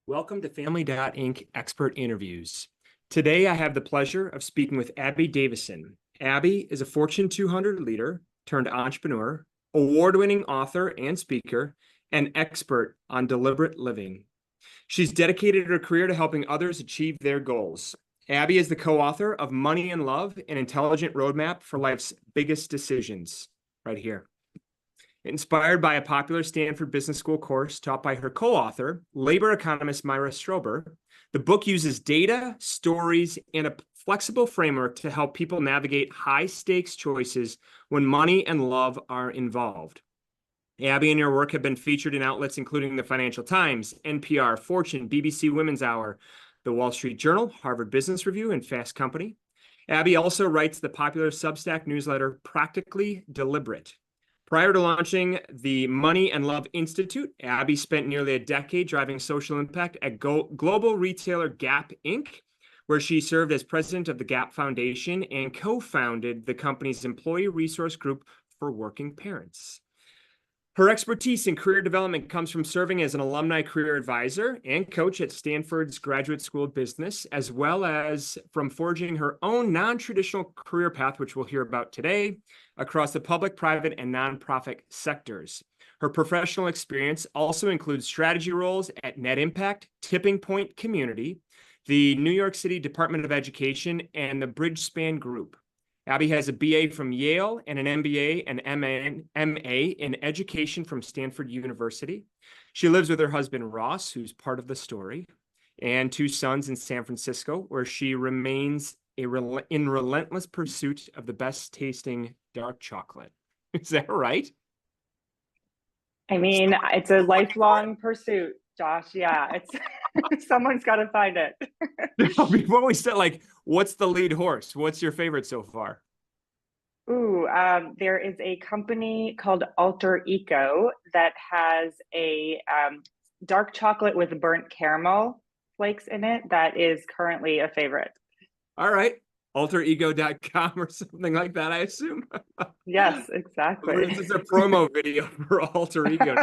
Welcome to Family.Inc. Expert Interviews. Today, I have the pleasure of speaking with Abby Davisson. Abby is a Fortune 200 leader turned entrepreneur, award-winning author and speaker, and expert on deliberate living. She's dedicated her career to helping others achieve their goals. Abby is the co-author of Money and Love, an intelligent roadmap for life's biggest decisions, right here. Inspired by a popular Stanford Business School course taught by her co-author, labor economist Myra Strober, the book uses data, stories, and a flexible framework to help people navigate high-stakes choices when money and love are involved. Abby and your work have been featured in outlets including the Financial Times, NPR, Fortune, BBC Women's Hour, the Wall Street Journal, Harvard Business Review, and Fast Company. Abby also writes the popular Substack newsletter, Practically Deliberate. Prior to launching the Money and Love Institute, Abby spent nearly a decade driving social impact at global retailer Gap Inc., where she served as president of the Gap Foundation and co-founded the company's employee resource group for working parents. Her expertise in career development comes from serving as an alumni career advisor and coach at Stanford's Graduate School of Business, as well as from forging her own non-traditional career path, which we'll hear about today, across the public, private, and nonprofit sectors. Her professional experience also includes strategy roles at Net Impact, Tipping Point Community, the New York City Department of Education, and the Bridgespan Group. Abby has a BA from Yale and an MBA and MA in education from Stanford University. She lives with her husband, Ross, who's part of the story, and two sons in San Francisco, where she remains in relentless pursuit of the best tasting dark chocolate. Is that right? I mean, it's a lifelong pursuit, Josh. Yeah, it's someone's got to find it. Before we start, what's the lead horse? What's your favorite so far? There is a company called Alter Eco that has a dark chocolate with burnt caramel flakes in it that is currently a favorite. All right. alterego.com or something like that, I assume. Yes, exactly. This is a promo video for Alter Ego.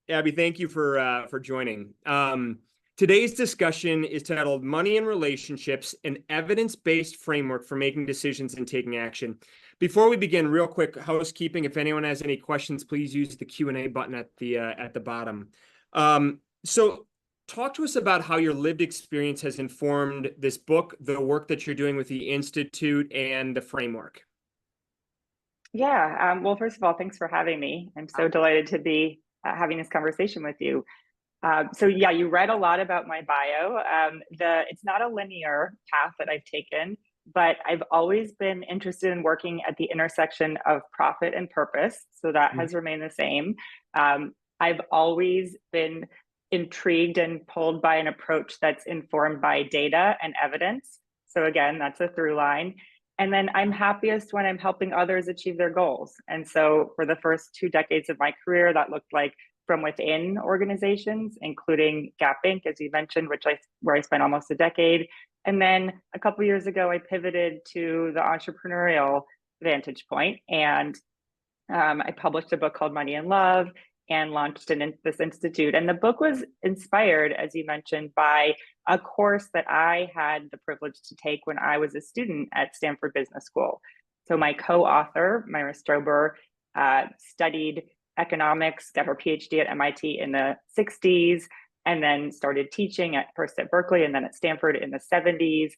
Abby, thank you for joining. Today's discussion is titled Money and Relationships, an evidence-based framework for making decisions and taking action. Before we begin, real quick housekeeping. If anyone has any questions, please use the Q&A button at the bottom. So talk to us about how your lived experience has informed this book, the work that you're doing with the Institute, and the framework. Yeah, well, first of all, thanks for having me. I'm so delighted to be having this conversation with you. So yeah, you read a lot about my bio. It's not a linear path that I've taken, but I've always been interested in working at the intersection of profit and purpose. So that has remained the same. I've always been intrigued and pulled by an approach that's informed by data and evidence. So again, that's a through line. And then I'm happiest when I'm helping others achieve their goals. And so for the first 2 decades of my career, that looked like from within organizations, including Gap Inc., as you mentioned, where I spent almost a decade. And then a couple of years ago, I pivoted to the entrepreneurial vantage point, and I published a book called Money and Love and launched this institute. And the book was inspired, as you mentioned, by a course that I had the privilege to take when I was a student at Stanford Business School. So my co-author, Myra Strober, studied economics, got her PhD at MIT in the 60s, and then started teaching first at Berkeley and then at Stanford in the 70s,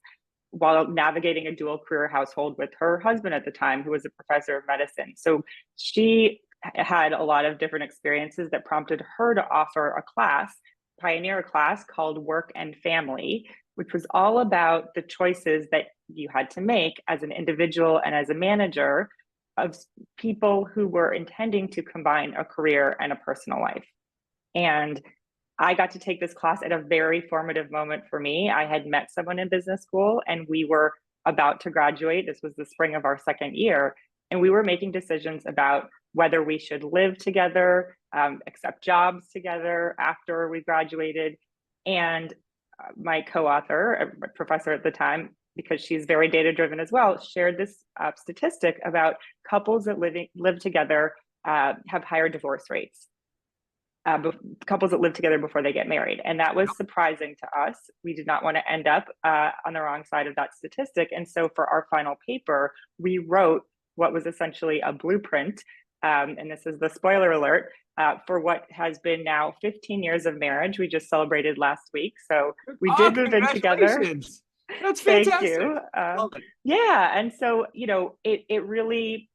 while navigating a dual career household with her husband at the time, who was a professor of medicine. So she had a lot of different experiences that prompted her to offer a class, pioneer class called Work and Family, which was all about the choices that you had to make as an individual and as a manager of people who were intending to combine a career and a personal life. And I got to take this class at a very formative moment for me. I had met someone in business school and we were about to graduate. This was the spring of our second year. And we were making decisions about whether we should live together, accept jobs together after we graduated. And my co-author, a professor at the time, because she's very data-driven as well, shared this statistic about couples that live together have higher divorce rates. couples that live together before they get married. And that was surprising to us. We did not want to end up on the wrong side of that statistic. And so for our final paper, we wrote what was essentially a blueprint. And this is the spoiler alert for what has been now 15 years of marriage. We just celebrated last week. So we did move in together. That's Thank fantastic. you. Love it. Yeah. And so, it really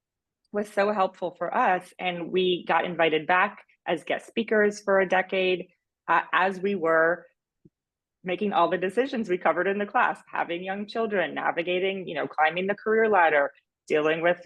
was so helpful for us. And we got invited back as guest speakers for a decade as we were making all the decisions we covered in the class, having young children, navigating, climbing the career ladder, dealing with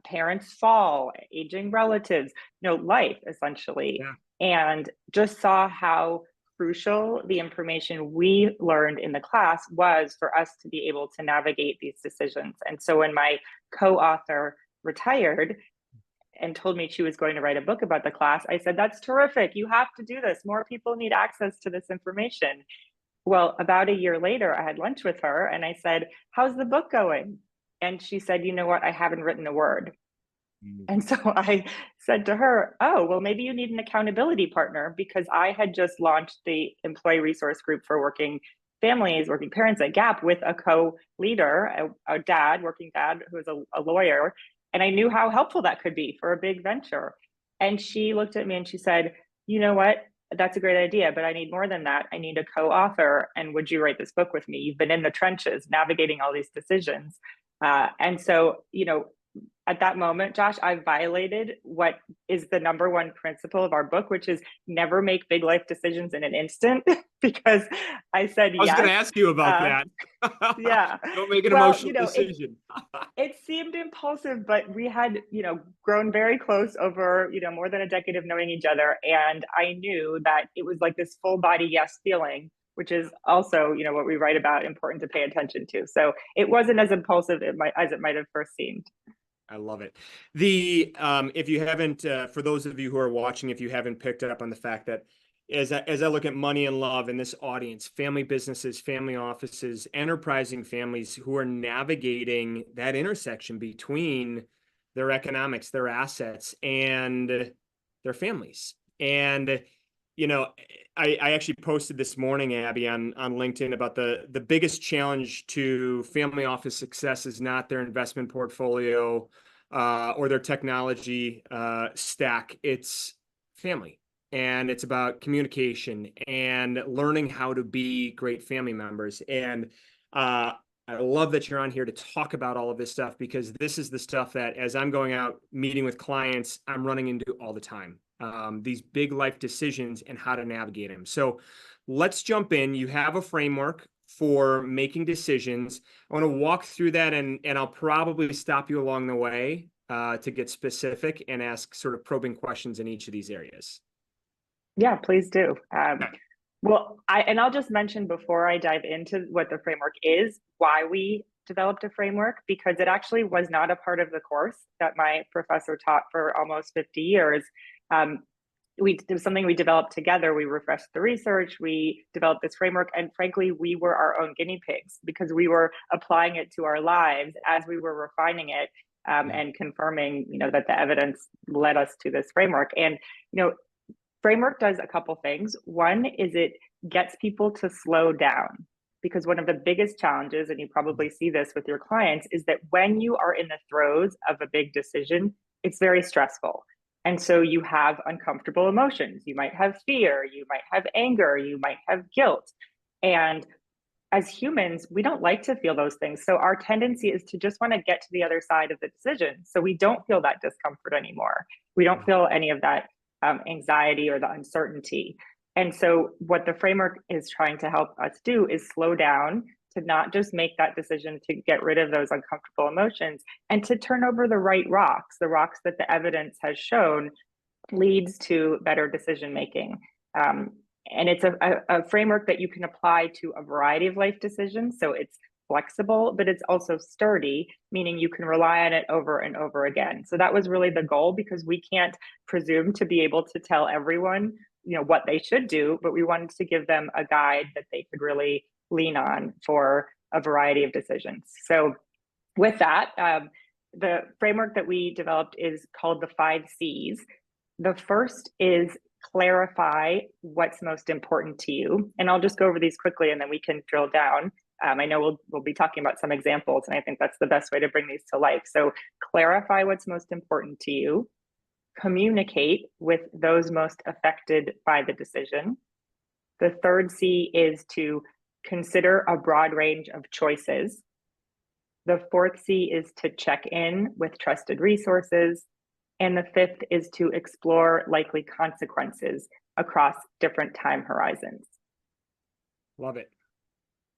parents fall, aging relatives, life essentially. Yeah. And just saw how crucial the information we learned in the class was for us to be able to navigate these decisions. And so when my co-author retired and told me she was going to write a book about the class, I said, that's terrific. You have to do this. More people need access to this information. Well, about a year later, I had lunch with her and I said, how's the book going? And she said, you know what? I haven't written a word. And so I said to her, oh, well, maybe you need an accountability partner, because I had just launched the employee resource group for working families, working parents at Gap with a co-leader, a dad, working dad who was a lawyer. And I knew how helpful that could be for a big venture. And she looked at me and she said, you know what? That's a great idea, but I need more than that. I need a co-author. And would you write this book with me? You've been in the trenches navigating all these decisions. And so, at that moment, Josh, I violated what is the number one principle of our book, which is never make big life decisions in an instant, because I said yes. I was going to ask you about that. Yeah. Don't make an emotional decision. It seemed impulsive, but we had, grown very close over, more than a decade of knowing each other. And I knew that it was like this full body yes feeling, which is also, what we write about, important to pay attention to. So it wasn't as impulsive as it might have first seemed. I love it. If you haven't, for those of you who are watching, if you haven't picked up on the fact that as I look at money and love in this audience, family businesses, family offices, enterprising families who are navigating that intersection between their economics, their assets, and their families. And I actually posted this morning, Abby, on LinkedIn about the biggest challenge to family office success is not their investment portfolio or their technology stack. It's family. And it's about communication and learning how to be great family members. And I love that you're on here to talk about all of this stuff, because this is the stuff that, as I'm going out meeting with clients, I'm running into all the time. These big life decisions and how to navigate them. So let's jump in. You have a framework for making decisions. I want to walk through that, and I'll probably stop you along the way to get specific and ask sort of probing questions in each of these areas. Yeah, please do. Well, I'll just mention before I dive into what the framework is, why we developed a framework, because it actually was not a part of the course that my professor taught for almost 50 years. It was something we developed together. We refreshed the research, we developed this framework, and frankly, we were our own guinea pigs, because we were applying it to our lives as we were refining it and confirming, that the evidence led us to this framework. And, framework does a couple things. One is it gets people to slow down, because one of the biggest challenges, and you probably see this with your clients, is that when you are in the throes of a big decision, it's very stressful. And so you have uncomfortable emotions. You might have fear, you might have anger, you might have guilt. And as humans, we don't like to feel those things. So our tendency is to just want to get to the other side of the decision. So we don't feel that discomfort anymore. We don't feel any of that anxiety or the uncertainty. And so what the framework is trying to help us do is slow down, to not just make that decision to get rid of those uncomfortable emotions, and to turn over the right rocks, the rocks that the evidence has shown leads to better decision making. And it's a framework that you can apply to a variety of life decisions. So it's flexible, but it's also sturdy, meaning you can rely on it over and over again. So that was really the goal, because we can't presume to be able to tell everyone, what they should do, but we wanted to give them a guide that they could really lean on for a variety of decisions. So with that, the framework that we developed is called the 5 C's. The first is clarify what's most important to you. And I'll just go over these quickly and then we can drill down. I know we'll be talking about some examples, and I think that's the best way to bring these to life. So clarify what's most important to you, communicate with those most affected by the decision. The third C is to consider a broad range of choices. The fourth C is to check in with trusted resources. And the fifth is to explore likely consequences across different time horizons. Love it.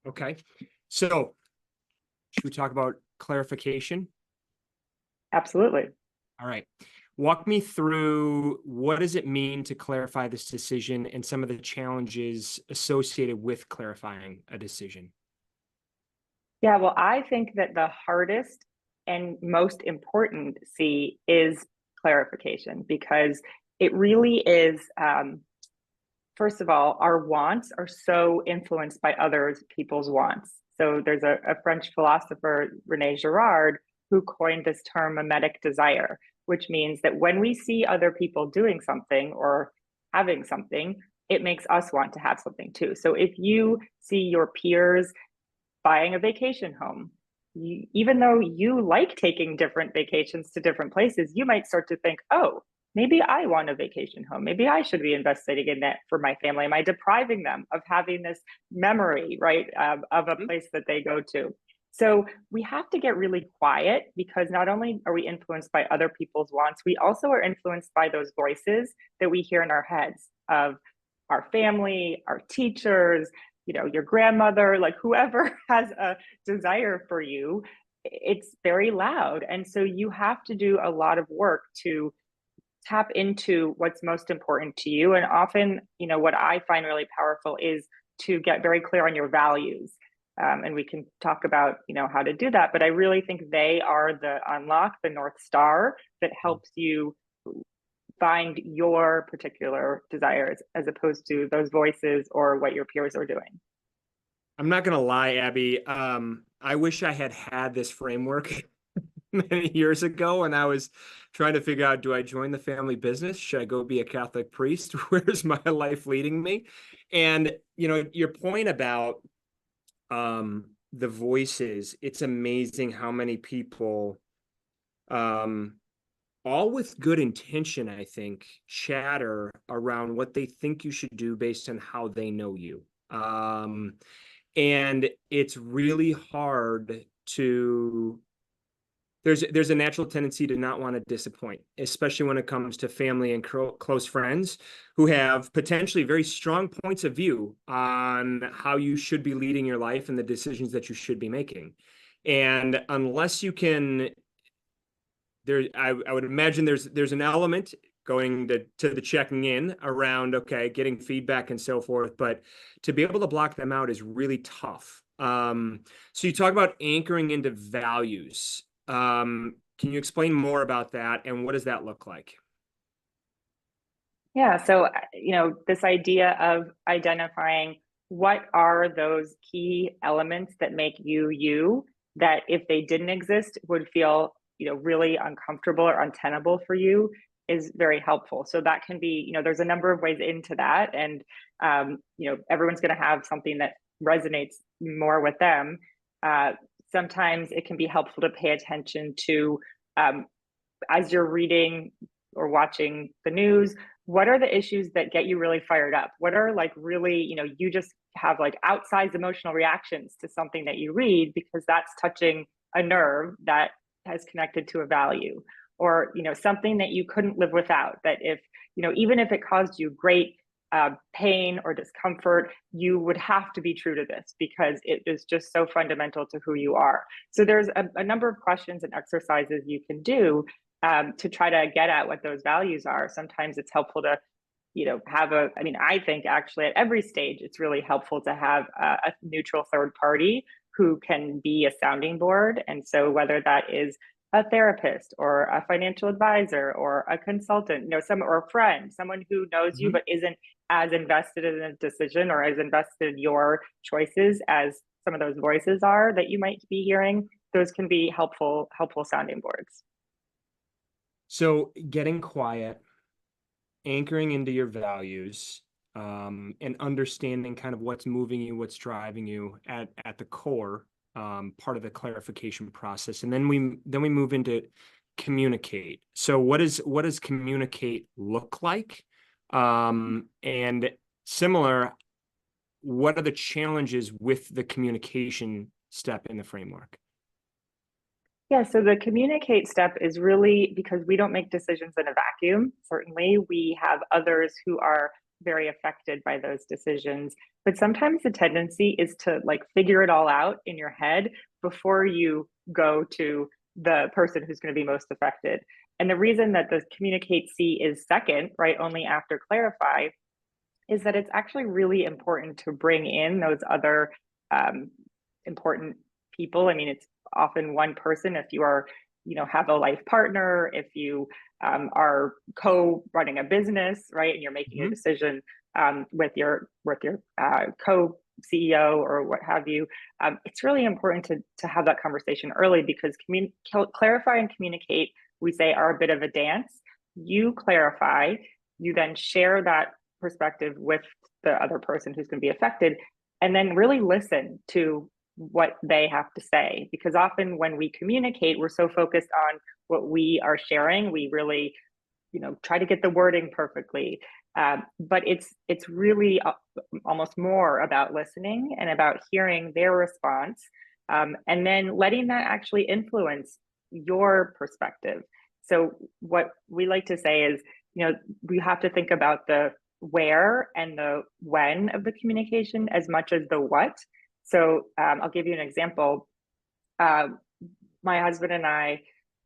Okay. So should we talk about clarification? Absolutely. All right. Walk me through, what does it mean to clarify this decision and some of the challenges associated with clarifying a decision? Yeah, well, I think that the hardest and most important C is clarification, because it really is, first of all, our wants are so influenced by other people's wants. So there's a French philosopher, Rene Girard, who coined this term mimetic desire, which means that when we see other people doing something or having something, it makes us want to have something too. So if you see your peers buying a vacation home, even though you like taking different vacations to different places, you might start to think, oh, maybe I want a vacation home. Maybe I should be investing in that for my family. Am I depriving them of having this memory, right, of a place that they go to? So we have to get really quiet, because not only are we influenced by other people's wants, we also are influenced by those voices that we hear in our heads of our family, our teachers, your grandmother, like whoever has a desire for you. It's very loud. And so you have to do a lot of work to tap into what's most important to you. And often, what I find really powerful is to get very clear on your values. And we can talk about, how to do that. But I really think they are the unlock, the North Star that helps you find your particular desires as opposed to those voices or what your peers are doing. I'm not going to lie, Abby. I wish I had this framework many years ago, and I was trying to figure out, do I join the family business? Should I go be a Catholic priest? Where's my life leading me? And, your point about the voices, it's amazing how many people, all with good intention, I think, chatter around what they think you should do based on how they know you. And it's really hard to, there's a natural tendency to not want to disappoint, especially when it comes to family and close friends who have potentially very strong points of view on how you should be leading your life and the decisions that you should be making. And unless you can, I would imagine there's an element going to the checking in around, okay, getting feedback and so forth, but to be able to block them out is really tough. So you talk about anchoring into values. Can you explain more about that, and what does that look like? Yeah, so this idea of identifying what are those key elements that make you, that if they didn't exist would feel really uncomfortable or untenable for you, is very helpful. So that can be, there's a number of ways into that, and everyone's going to have something that resonates more with them. Sometimes it can be helpful to pay attention to, as you're reading or watching the news, what are the issues that get you really fired up? What are like really, you just have like outsized emotional reactions to something that you read because that's touching a nerve that has connected to a value, or something that you couldn't live without, that if even if it caused you great pain or discomfort, you would have to be true to this because it is just so fundamental to who you are. So there's a number of questions and exercises you can do to try to get at what those values are. Sometimes it's helpful to have I think actually at every stage it's really helpful to have a neutral third party who can be a sounding board. And so whether that is a therapist or a financial advisor or a consultant, or a friend, someone who knows you but isn't as invested in a decision or as invested in your choices as some of those voices are that you might be hearing, those can be helpful sounding boards. So getting quiet, anchoring into your values, and understanding kind of what's moving you, what's driving you at the core, part of the clarification process. And then we move into communicate. So what does communicate look like? And similar, what are the challenges with the communication step in the framework? Yeah, so the communicate step is really because we don't make decisions in a vacuum. Certainly, we have others who are very affected by those decisions. But sometimes the tendency is to like figure it all out in your head before you go to the person who's going to be most affected. And the reason that the communicate C is second, right, only after clarify, is that it's actually really important to bring in those other um, important people. I mean, it's often one person if you are, have a life partner, if you are co-running a business, right, and you're making a Mhm. decision with your co-CEO or what have you. It's really important to have that conversation early because clarify and communicate, we say, are a bit of a dance. You clarify, you then share that perspective with the other person who's going to be affected, and then really listen to what they have to say. Because often when we communicate, we're so focused on what we are sharing, we really, try to get the wording perfectly. But it's really almost more about listening and about hearing their response, and then letting that actually influence your perspective. So what we like to say is, we have to think about the where and the when of the communication as much as the what. So I'll give you an example. Uh, my husband and I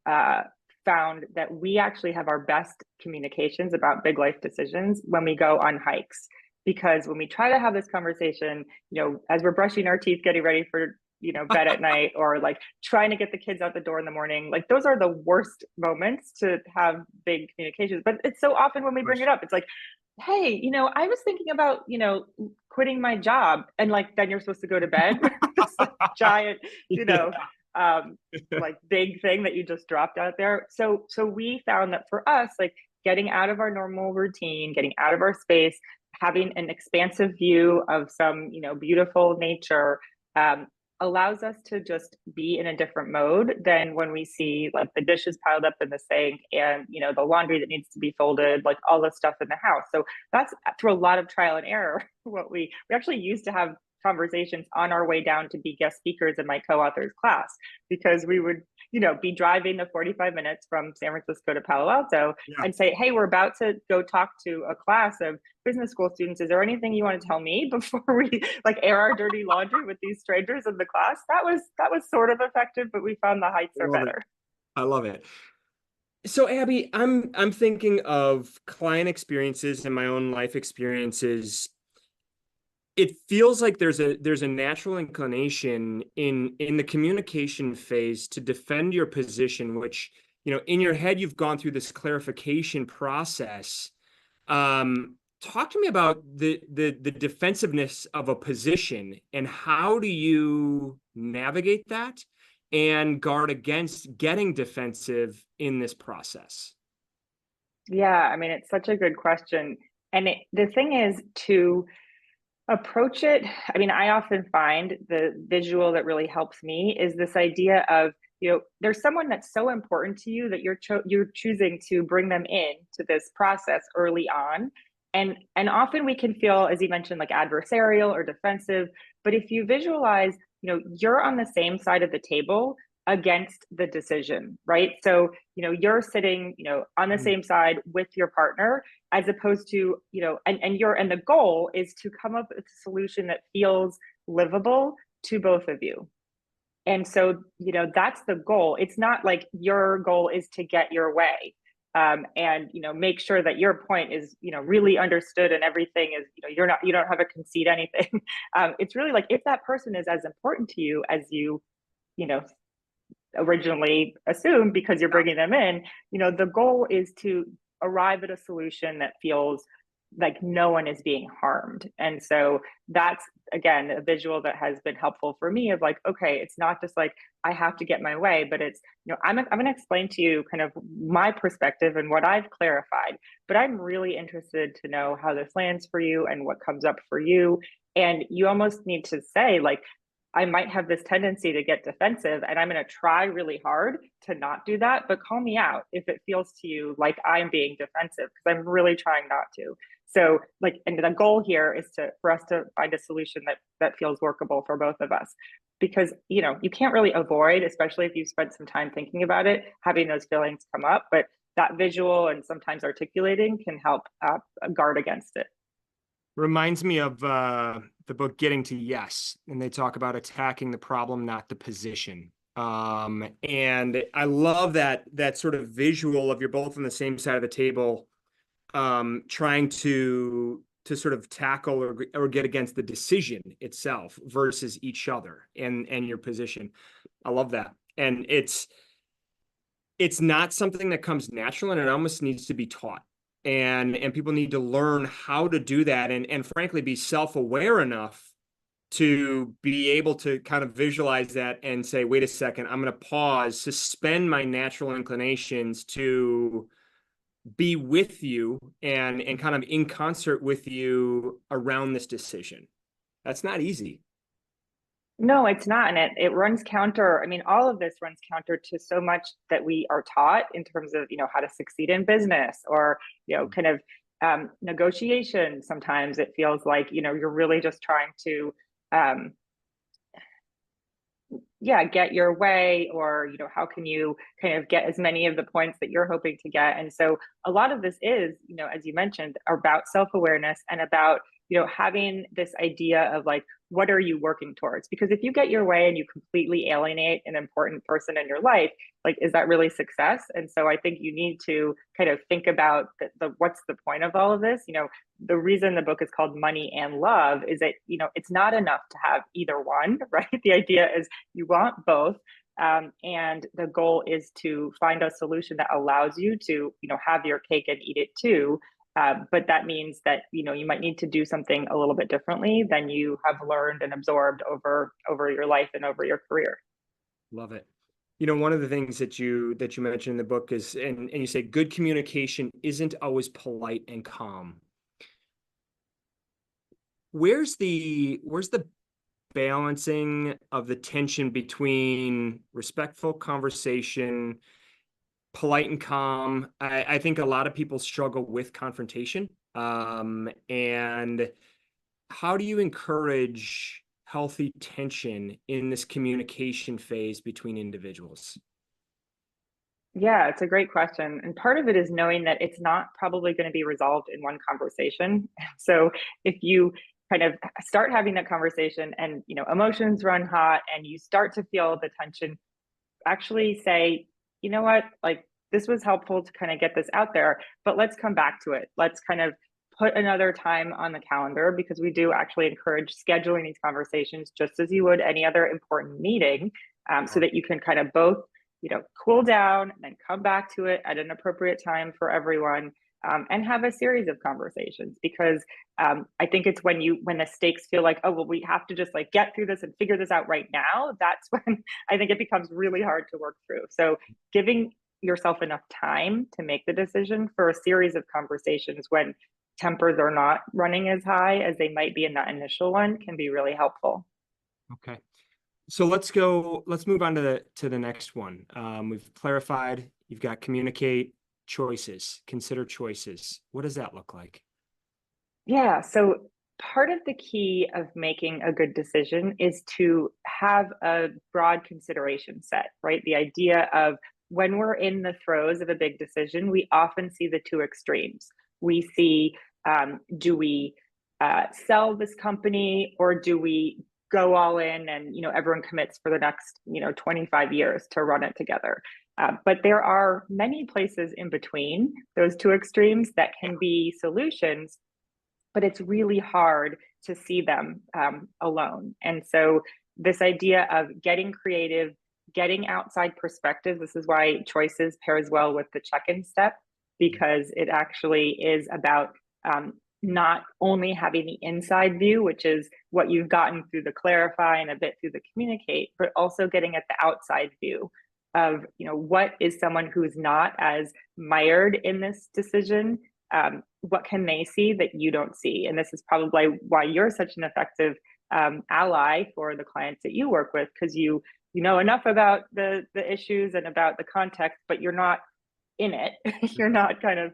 uh, found that we actually have our best communications about big life decisions when we go on hikes. Because when we try to have this conversation, as we're brushing our teeth, getting ready for bed at night, or like trying to get the kids out the door in the morning, like those are the worst moments to have big communications. But it's so often when we bring it up, it's like, hey, I was thinking about, quitting my job, and like then you're supposed to go to bed with this like, giant, you Yeah. know, like big thing that you just dropped out there. So we found that for us, like getting out of our normal routine, getting out of our space, having an expansive view of some, beautiful nature, allows us to just be in a different mode than when we see like the dishes piled up in the sink and the laundry that needs to be folded, like all the stuff in the house. So that's through a lot of trial and error what we actually used to have conversations on our way down to be guest speakers in my co-author's class, because we would be driving the 45 minutes from San Francisco to Palo Alto Yeah. and say, hey, we're about to go talk to a class of business school students. Is there anything you want to tell me before we like air our dirty laundry with these strangers in the class? That was sort of effective, but we found the heights I are love it. better. I love it. So Abby, I'm thinking of client experiences and my own life experiences. It feels like there's a natural inclination in the communication phase to defend your position, which, in your head you've gone through this clarification process. Talk to me about the defensiveness of a position and how do you navigate that and guard against getting defensive in this process? Yeah, I mean, it's such a good question. And the thing is to approach it, I mean, I often find the visual that really helps me is this idea of, there's someone that's so important to you that you're choosing to bring them in to this process early on. And often we can feel, as you mentioned, like adversarial or defensive. But if you visualize, you're on the same side of the table against the decision, right? So, you're sitting, on the Mm. same side with your partner, as opposed to, and the goal is to come up with a solution that feels livable to both of you. And so, that's the goal. It's not like your goal is to get your way. And make sure that your point is really understood and everything is you don't have to concede anything. It's really like if that person is as important to you as you know originally assumed because you're bringing them in, the goal is to arrive at a solution that feels like no one is being harmed. And so that's, again, a visual that has been helpful for me of like, okay, it's not just like I have to get my way, but it's, I'm going to explain to you kind of my perspective and what I've clarified, but I'm really interested to know how this lands for you and what comes up for you. And you almost need to say, like, I might have this tendency to get defensive, and I'm going to try really hard to not do that, but call me out if it feels to you like I'm being defensive, because I'm really trying not to. So like, and the goal here is for us to find a solution that feels workable for both of us, because, you can't really avoid, especially if you've spent some time thinking about it, having those feelings come up, but that visual and sometimes articulating can help guard against it. Reminds me of the book Getting to Yes, and they talk about attacking the problem, not the position. And I love that sort of visual of you're both on the same side of the table, trying to sort of tackle or get against the decision itself versus each other and your position. I love that. And it's not something that comes natural, and it almost needs to be taught. And people need to learn how to do that, and frankly be self-aware enough to be able to kind of visualize that and say, wait a second, I'm going to pause, suspend my natural inclinations to be with you and kind of in concert with you around this decision. That's not easy. No, it's not. And it runs counter. I mean, all of this runs counter to so much that we are taught in terms of, how to succeed in business or, kind of negotiation. Sometimes it feels like, you're really just trying to, get your way, or, how can you kind of get as many of the points that you're hoping to get. And so a lot of this is, as you mentioned, about self-awareness and about, having this idea of like, what are you working towards? Because if you get your way and you completely alienate an important person in your life, like, is that really success? And so I think you need to kind of think about the what's the point of all of this? The reason the book is called Money and Love is that, it's not enough to have either one, right? The idea is you want both. And the goal is to find a solution that allows you to, have your cake and eat it too. But that means that, you might need to do something a little bit differently than you have learned and absorbed over your life and over your career. Love it. One of the things that you mentioned in the book is, and you say, good communication isn't always polite and calm. Where's the balancing of the tension between respectful conversation, polite and calm? I think a lot of people struggle with confrontation. And how do you encourage healthy tension in this communication phase between individuals? Yeah, it's a great question. And part of it is knowing that it's not probably going to be resolved in one conversation. So if you kind of start having that conversation and, emotions run hot and you start to feel the tension, actually say, you know what, like, this was helpful to kind of get this out there, but let's come back to it. Let's kind of put another time on the calendar, because we do actually encourage scheduling these conversations just as you would any other important meeting, so that you can kind of both, cool down and then come back to it at an appropriate time for everyone, and have a series of conversations. Because I think it's when the stakes feel like, oh, well, we have to just like get through this and figure this out right now, that's when I think it becomes really hard to work through. So giving yourself enough time to make the decision for a series of conversations when tempers are not running as high as they might be in that initial one can be really helpful. Okay. So let's move on to the next one. We've clarified, you've got communicate, choices, consider choices. What does that look like? Yeah. So part of the key of making a good decision is to have a broad consideration set, right? The idea of when we're in the throes of a big decision, we often see the two extremes. We see, do we sell this company, or do we go all in and, everyone commits for the next, 25 years to run it together? But there are many places in between those two extremes that can be solutions, but it's really hard to see them alone. And so this idea of getting creative, getting outside perspective, this is why choices pairs well with the check-in step, because it actually is about not only having the inside view, which is what you've gotten through the clarify and a bit through the communicate, but also getting at the outside view of, what is someone who's not as mired in this decision? What can they see that you don't see? And this is probably why you're such an effective ally for the clients that you work with, because you know enough about the issues and about the context, but you're not in it. You're not kind of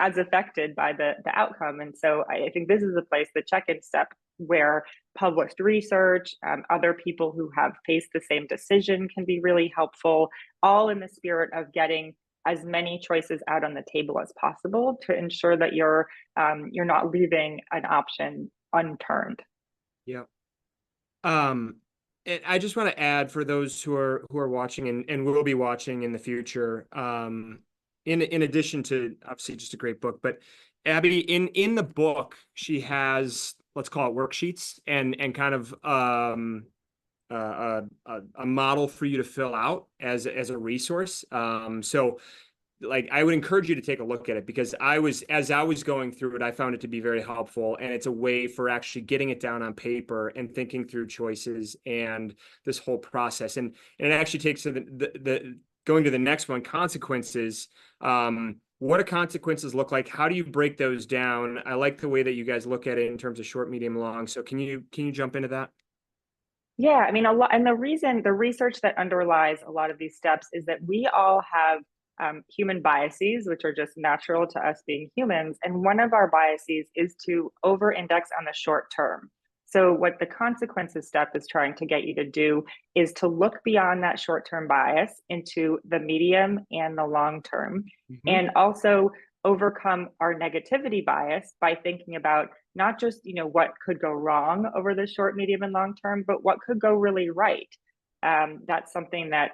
as affected by the outcome. And so I think this is a place, the check-in step, where published research, other people who have faced the same decision can be really helpful, all in the spirit of getting as many choices out on the table as possible to ensure that you're not leaving an option unturned. Yeah. And I just want to add, for those who are watching and will be watching in the future, in addition to obviously just a great book, but Abby, in the book, she has, let's call it, worksheets and kind of a model for you to fill out as a resource. So like, I would encourage you to take a look at it, because as I was going through it, I found it to be very helpful, and it's a way for actually getting it down on paper and thinking through choices and this whole process. And it actually takes to the going to the next one, consequences. What do consequences look like? How do you break those down? I like the way that you guys look at it in terms of short, medium, long. So can you jump into that? Yeah, I mean, a lot, and the research that underlies a lot of these steps is that we all have human biases, which are just natural to us being humans. And one of our biases is to over index on the short term. So, what the consequences step is trying to get you to do is to look beyond that short term bias into the medium and the long term, and also overcome our negativity bias by thinking about not just what could go wrong over the short, medium, and long term, but what could go really right. That's something that,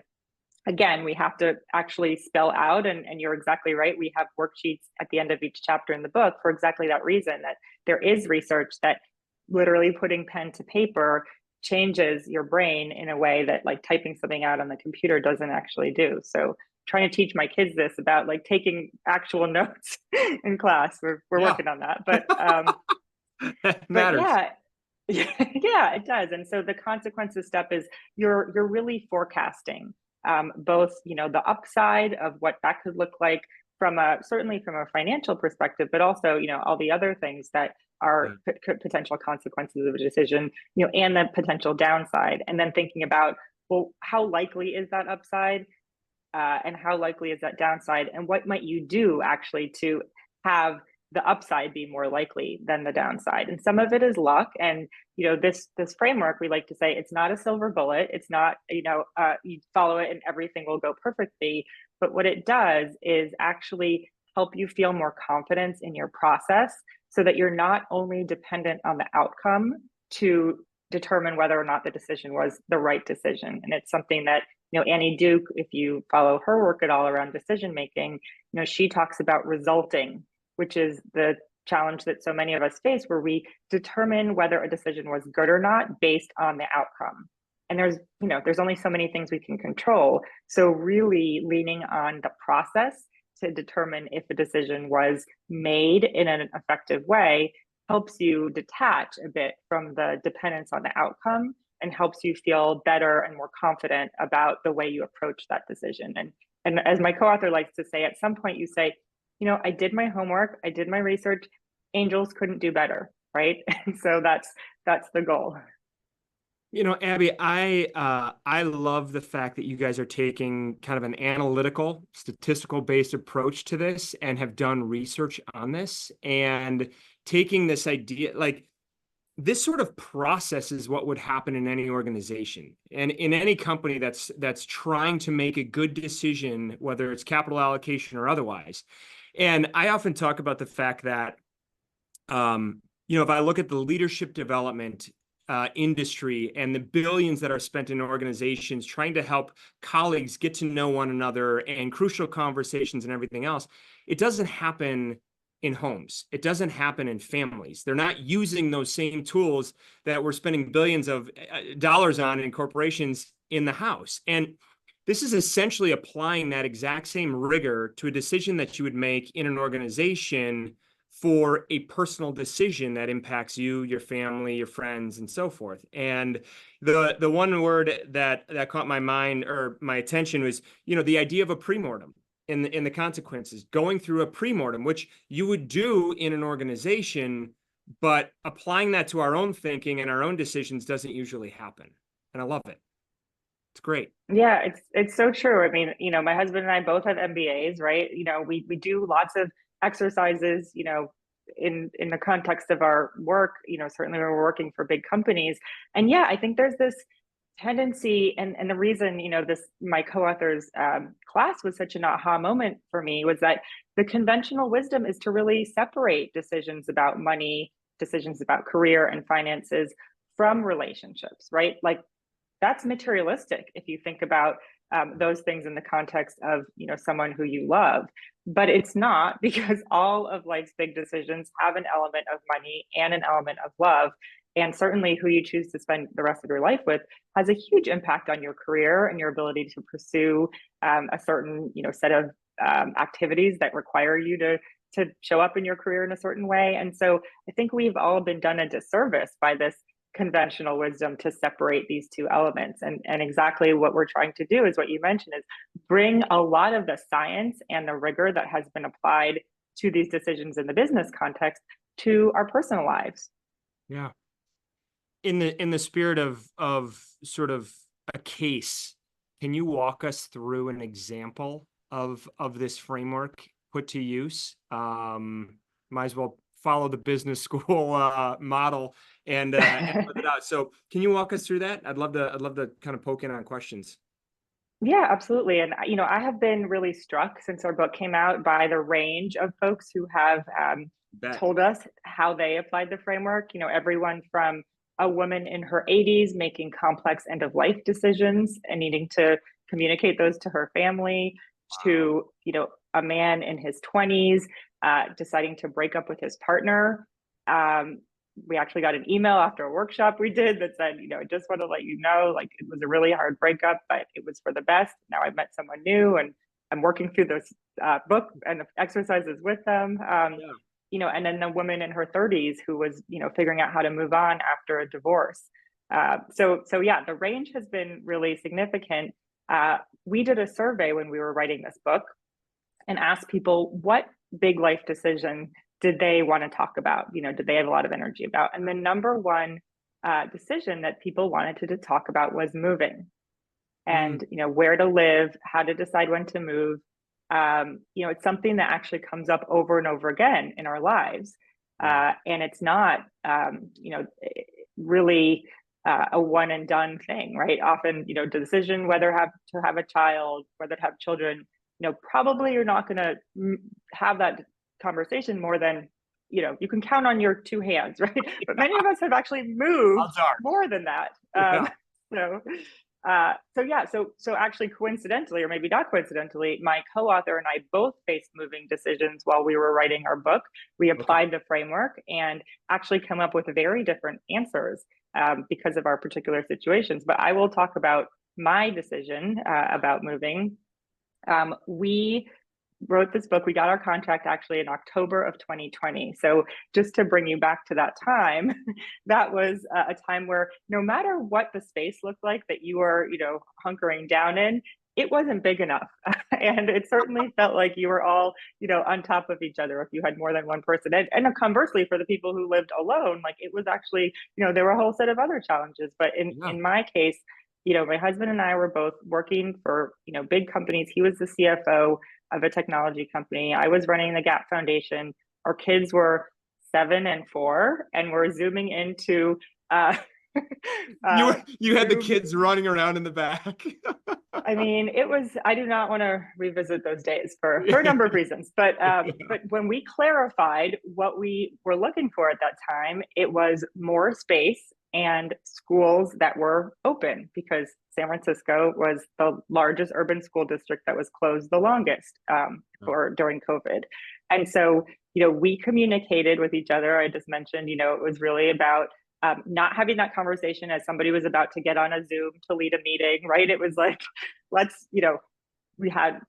again, we have to actually spell out, and you're exactly right. We have worksheets at the end of each chapter in the book for exactly that reason, that there is research that literally putting pen to paper changes your brain in a way that like typing something out on the computer doesn't actually do. So trying to teach my kids this about like taking actual notes in class. We're working on that, but That but matters. yeah. Yeah, it does. And so the consequences step is you're really forecasting both the upside of what that could look like from certainly from a financial perspective, but also all the other things that are potential consequences of a decision, and the potential downside, and then thinking about, well, how likely is that upside, and how likely is that downside, and what might you do actually to have the upside be more likely than the downside. And some of it is luck. And this framework, we like to say, it's not a silver bullet. It's not you follow it and everything will go perfectly. But what it does is actually help you feel more confidence in your process, so that you're not only dependent on the outcome to determine whether or not the decision was the right decision. And it's something that Annie Duke, if you follow her work at all around decision making, she talks about resulting, which is the challenge that so many of us face, where we determine whether a decision was good or not based on the outcome. And there's only so many things we can control. So really leaning on the process to determine if a decision was made in an effective way helps you detach a bit from the dependence on the outcome, and helps you feel better and more confident about the way you approach that decision. And as my co-author likes to say, at some point you say, I did my homework, I did my research, angels couldn't do better, right? And so that's the goal. Abby, I love the fact that you guys are taking kind of an analytical, statistical based approach to this, and have done research on this, and taking this idea, like, this sort of process is what would happen in any organization and in any company that's trying to make a good decision, whether it's capital allocation or otherwise. And I often talk about the fact that, if I look at the leadership development industry and the billions that are spent in organizations trying to help colleagues get to know one another and crucial conversations and everything else, it doesn't happen in homes. It doesn't happen in families. They're not using those same tools that we're spending billions of dollars on in corporations in the house. And this is essentially applying that exact same rigor to a decision that you would make in an organization for a personal decision that impacts you, your family, your friends, and so forth. And the one word that caught my mind or my attention was, the idea of a premortem in the consequences, going through a premortem, which you would do in an organization, but applying that to our own thinking and our own decisions doesn't usually happen. And I love it. It's great. Yeah, it's so true. I mean, my husband and I both have MBAs, right? We do lots of exercises, in the context of our work, certainly when we're working for big companies. And yeah, I think there's this tendency, and the reason, this my co-author's class was such an aha moment for me was that the conventional wisdom is to really separate decisions about money, decisions about career and finances from relationships, right? Like that's materialistic if you think about those things in the context of someone who you love, but it's not, because all of life's big decisions have an element of money and an element of love, and certainly who you choose to spend the rest of your life with has a huge impact on your career and your ability to pursue a certain set of activities that require you to show up in your career in a certain way. And so I think we've all been done a disservice by this conventional wisdom to separate these two elements. And exactly what we're trying to do is what you mentioned, is bring a lot of the science and the rigor that has been applied to these decisions in the business context to our personal lives. Yeah. In the spirit of sort of a case, can you walk us through an example of this framework put to use? Might as well follow the business school model and live it out. So can you walk us through that? I'd love to kind of poke in on questions. Yeah, absolutely. And I have been really struck since our book came out by the range of folks who have told us how they applied the framework. Everyone from a woman in her 80s making complex end of life decisions and needing to communicate those to her family, to a man in his 20s deciding to break up with his partner. We actually got an email after a workshop we did that said, I just want to let you know, like, it was a really hard breakup, but it was for the best. Now I've met someone new and I'm working through this book and the exercises with them. And then the woman in her 30s who was, figuring out how to move on after a divorce. So yeah, the range has been really significant. We did a survey when we were writing this book and asked people what big life decision did they want to talk about? Did they have a lot of energy about? And the number one decision that people wanted to talk about was moving, and where to live, how to decide when to move. It's something that actually comes up over and over again in our lives, and it's not really a one and done thing, right? Often, the decision whether to have a child, whether to have children, probably you're not going to have that conversation more than you can count on your two hands, right? But many of us have actually moved more than that. So actually coincidentally, or maybe not coincidentally, my co-author and I both faced moving decisions while we were writing our book. We applied the framework and actually come up with very different answers because of our particular situations. But I will talk about my decision about moving. We wrote this book. We got our contract actually in October of 2020. So just to bring you back to that time, that was a time where no matter what the space looked like that you were, hunkering down in, it wasn't big enough. And it certainly felt like you were all, on top of each other if you had more than one person. And conversely, for the people who lived alone, like it was actually, there were a whole set of other challenges. But in my case, my husband and I were both working for, big companies. He was the CFO of a technology company. I was running the Gap Foundation. Our kids were 7 and 4, and we're zooming into you had the kids running around in the back. I mean, I do not want to revisit those days for a number of reasons, but when we clarified what we were looking for at that time, it was more space and schools that were open, because San Francisco was the largest urban school district that was closed the longest during COVID. And so, we communicated with each other. I just mentioned, it was really about not having that conversation as somebody was about to get on a Zoom to lead a meeting, right? It was like, let's, we had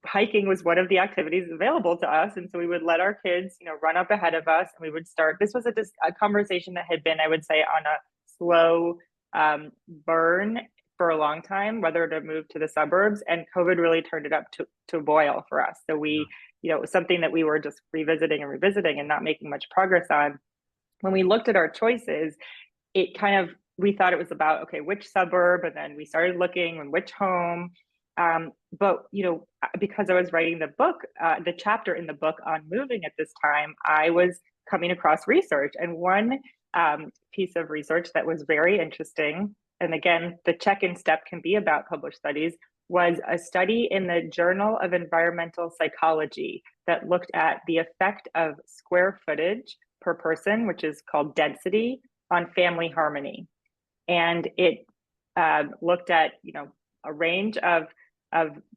hiking was one of the activities available to us. And so we would let our kids, run up ahead of us, and we would start. This was a conversation that had been, I would say, on a slow burn for a long time, whether to move to the suburbs, and COVID really turned it up to boil for us. So we, it was something that we were just revisiting and not making much progress on. When we looked at our choices, it kind of, we thought it was about, okay, which suburb, and then we started looking and which home. But because I was writing the book, the chapter in the book on moving at this time, I was coming across research, and one piece of research that was very interesting, and again, the check-in step can be about published studies, was a study in the Journal of Environmental Psychology that looked at the effect of square footage per person, which is called density, on family harmony. And it looked at, a range of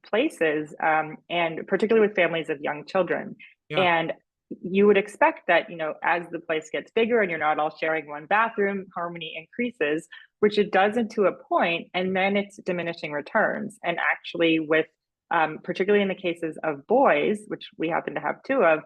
places, and particularly with families of young children. Yeah. And you would expect that, as the place gets bigger and you're not all sharing one bathroom, harmony increases, which it does to a point, and then it's diminishing returns. And actually with, particularly in the cases of boys, which we happen to have two of,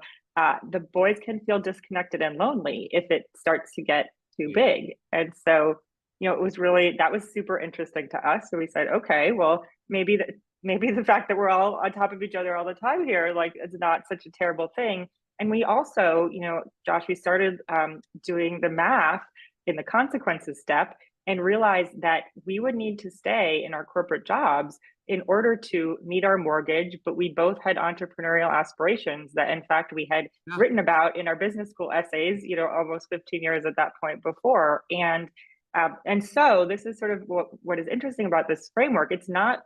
the boys can feel disconnected and lonely if it starts to get too big. And so, it was really, that was super interesting to us. So we said, okay, well, maybe the fact that we're all on top of each other all the time here, like, it's not such a terrible thing. And we also, Josh, we started doing the math in the consequences step and realized that we would need to stay in our corporate jobs in order to meet our mortgage. But we both had entrepreneurial aspirations that, in fact, we had written about in our business school essays, almost 15 years at that point before. And so this is sort of what is interesting about this framework. It's not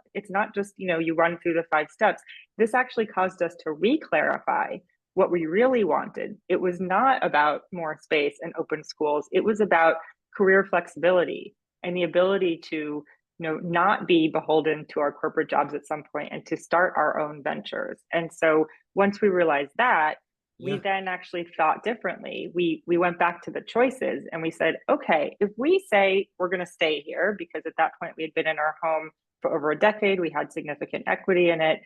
just, you run through the 5 steps. This actually caused us to re-clarify what we really wanted. It was not about more space and open schools. It was about career flexibility and the ability to, not be beholden to our corporate jobs at some point and to start our own ventures. And so once we realized that, we then actually thought differently. We went back to the choices and we said, okay, if we say we're going to stay here, because at that point we had been in our home for over a decade, we had significant equity in it.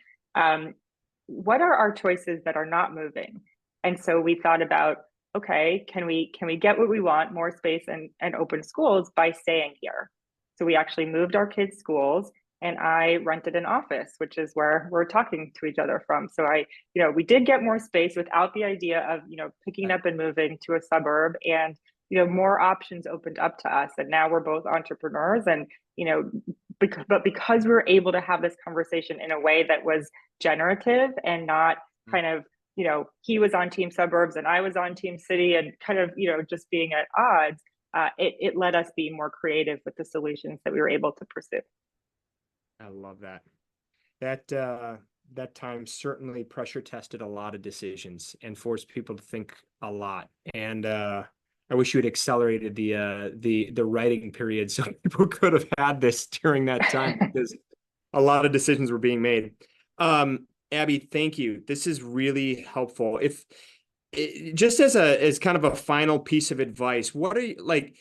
What are our choices that are not moving? And so we thought about, okay, can we get what we want, more space and open schools, by staying here? So we actually moved our kids' schools, and I rented an office, which is where we're talking to each other from. So we did get more space without the idea of, picking up and moving to a suburb, and, more options opened up to us. And now we're both entrepreneurs, and, because we were able to have this conversation in a way that was generative and not kind of, he was on team suburbs and I was on team city, and kind of, just being at odds, it let us be more creative with the solutions that we were able to pursue. I love that. That time certainly pressure tested a lot of decisions and forced people to think a lot. And I wish you had accelerated the writing period so people could have had this during that time, because a lot of decisions were being made. Abby, thank you. This is really helpful. Just as kind of a final piece of advice, what are you like,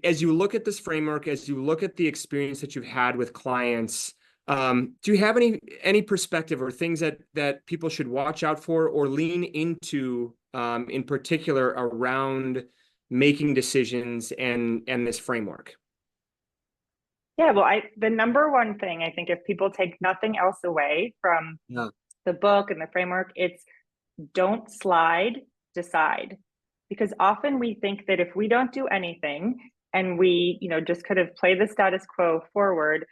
as you look at this framework, as you look at the experience that you've had with clients, do you have any perspective or things that people should watch out for or lean into, in particular around making decisions and this framework? Yeah, well, the number one thing, I think, if people take nothing else away from the book and the framework, it's don't slide, decide. Because often we think that if we don't do anything and we, just kind of play the status quo forward,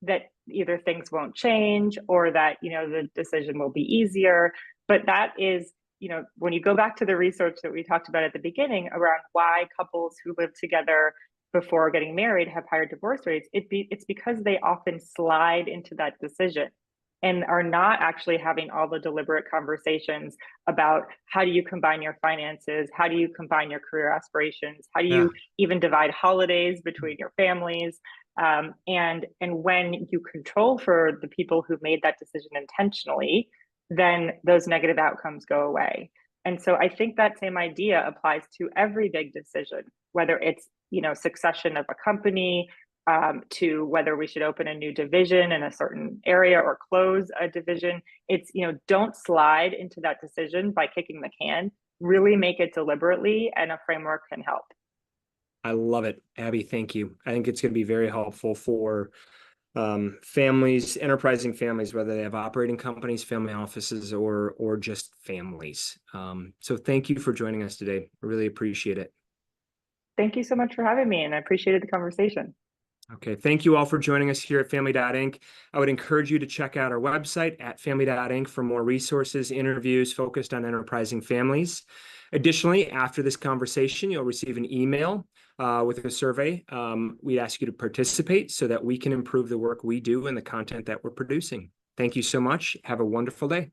that either things won't change or that, the decision will be easier. But that is, when you go back to the research that we talked about at the beginning around why couples who live together before getting married have higher divorce rates, it's because they often slide into that decision and are not actually having all the deliberate conversations about how do you combine your finances, how do you combine your career aspirations, how do you even divide holidays between your families, and when you control for the people who made that decision intentionally, then those negative outcomes go away. And so I think that same idea applies to every big decision, whether it's succession of a company, to whether we should open a new division in a certain area or close a division. It's, don't slide into that decision by kicking the can. Really make it deliberately, and a framework can help. I love it, Abby. Thank you. I think it's going to be very helpful for families, enterprising families, whether they have operating companies, family offices, or just families. So thank you for joining us today. I really appreciate it. Thank you so much for having me, and I appreciated the conversation. Okay, thank you all for joining us here at Family.Inc. I would encourage you to check out our website at Family.Inc. for more resources, interviews focused on enterprising families. Additionally, after this conversation, you'll receive an email with a survey. We ask you to participate so that we can improve the work we do and the content that we're producing. Thank you so much. Have a wonderful day.